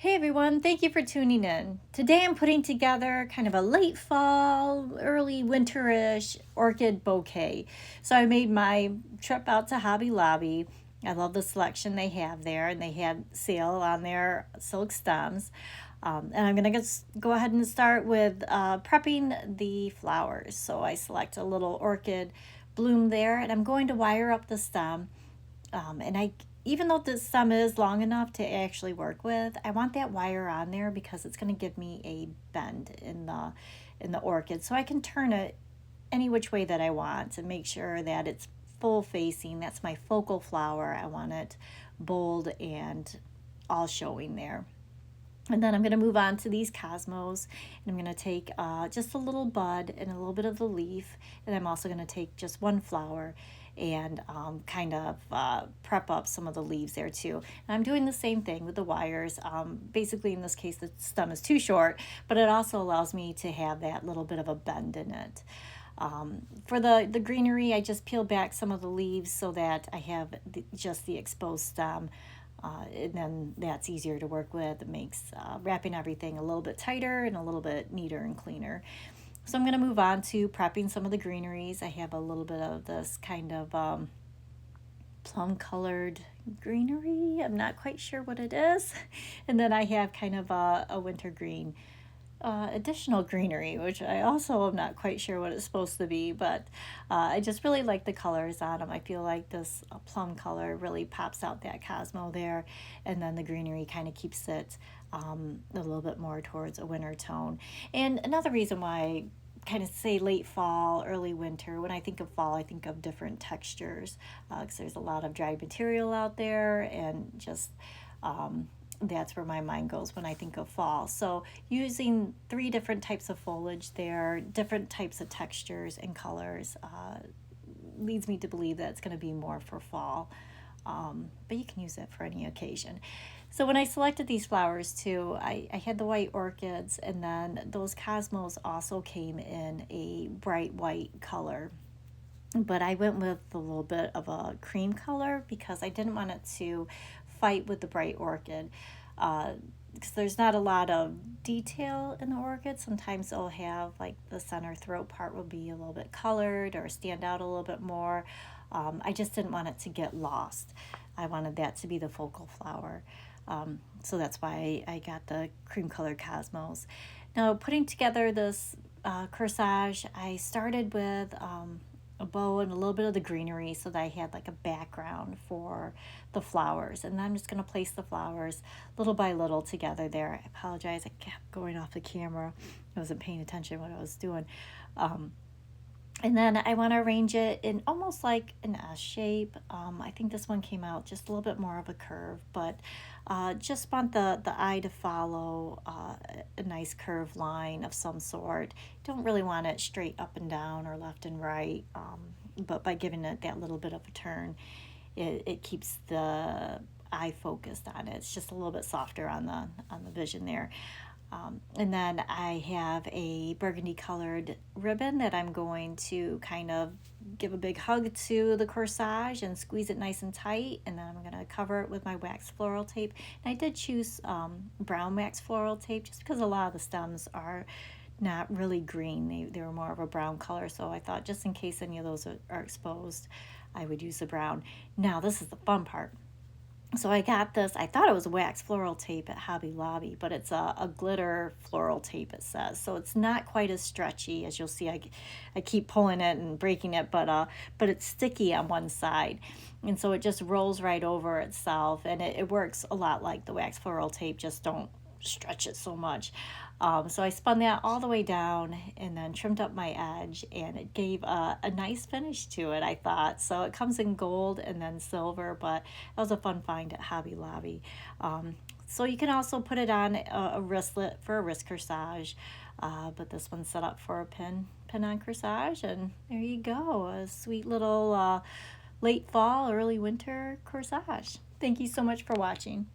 Hey everyone, thank you for tuning in. Today I'm putting together kind of a late fall, early winterish orchid bouquet. So I made my trip out to Hobby Lobby. I love the selection they have there, and they had sale on their silk stems. And I'm going to go ahead and start with prepping the flowers. So I select a little orchid bloom there, and I'm going to wire up the stem. And I, even though the stem is long enough to actually work with, I want that wire on there because it's going to give me a bend in the orchid, so I can turn it any which way that I want to make sure that it's full facing. That's my focal flower. I want it bold and all showing there. And then I'm going to move on to these cosmos, and I'm going to take just a little bud and a little bit of the leaf, and I'm also going to take just one flower and kind of prep up some of the leaves there too. And I'm doing the same thing with the wires. Basically, in this case, the stem is too short, but it also allows me to have that little bit of a bend in it. For the greenery, I just peel back some of the leaves so that I have just the exposed stem. And then that's easier to work with. It makes wrapping everything a little bit tighter and a little bit neater and cleaner. So I'm going to move on to prepping some of the greeneries. I have a little bit of this kind of plum colored greenery. I'm not quite sure what it is. And then I have kind of a winter green additional greenery, which I also am not quite sure what it's supposed to be, but I just really like the colors on them. I feel like this plum color really pops out that Cosmo there, and then the greenery kind of keeps it a little bit more towards a winter tone. And another reason why I kind of say late fall, early winter, when I think of fall, I think of different textures because there's a lot of dried material out there, and just that's where my mind goes when I think of fall. So using 3 different types of foliage there, different types of textures and colors, leads me to believe that it's going to be more for fall. But you can use it for any occasion. So when I selected these flowers too, I had the white orchids, and then those cosmos also came in a bright white color. But I went with a little bit of a cream color because I didn't want it to fight with the bright orchid. Because there's not a lot of detail in the orchid. Sometimes they'll have, like, the center throat part will be a little bit colored or stand out a little bit more. I just didn't want it to get lost. I wanted that to be the focal flower. So that's why I got the cream colored cosmos. Now, putting together this corsage, I started with a bow and a little bit of the greenery so that I had like a background for the flowers. And then I'm just going to place the flowers little by little together there. I apologize, I kept going off the camera. I wasn't paying attention to what I was doing. And then I want to arrange it in almost like an S shape. I think this one came out just a little bit more of a curve, but just want the eye to follow a nice curved line of some sort. Don't really want it straight up and down or left and right, but by giving it that little bit of a turn, it keeps the eye focused on it. It's just a little bit softer on the vision there. And then I have a burgundy colored ribbon that I'm going to kind of give a big hug to the corsage and squeeze it nice and tight. And then I'm going to cover it with my wax floral tape. And I did choose brown wax floral tape just because a lot of the stems are not really green. They were more of a brown color. So I thought just in case any of those are exposed, I would use the brown. Now this is the fun part. So I got this, I thought it was wax floral tape at Hobby Lobby, but it's a glitter floral tape, it says. So it's not quite as stretchy. As you'll see, I keep pulling it and breaking it, but it's sticky on one side. And so it just rolls right over itself, and it works a lot like the wax floral tape, just don't stretch it so much. So I spun that all the way down and then trimmed up my edge, and it gave a nice finish to it, I thought. So it comes in gold and then silver, but that was a fun find at Hobby Lobby. So you can also put it on a wristlet for a wrist corsage, but this one's set up for a pin-on corsage, and there you go, a sweet little late fall, early winter corsage. Thank you so much for watching.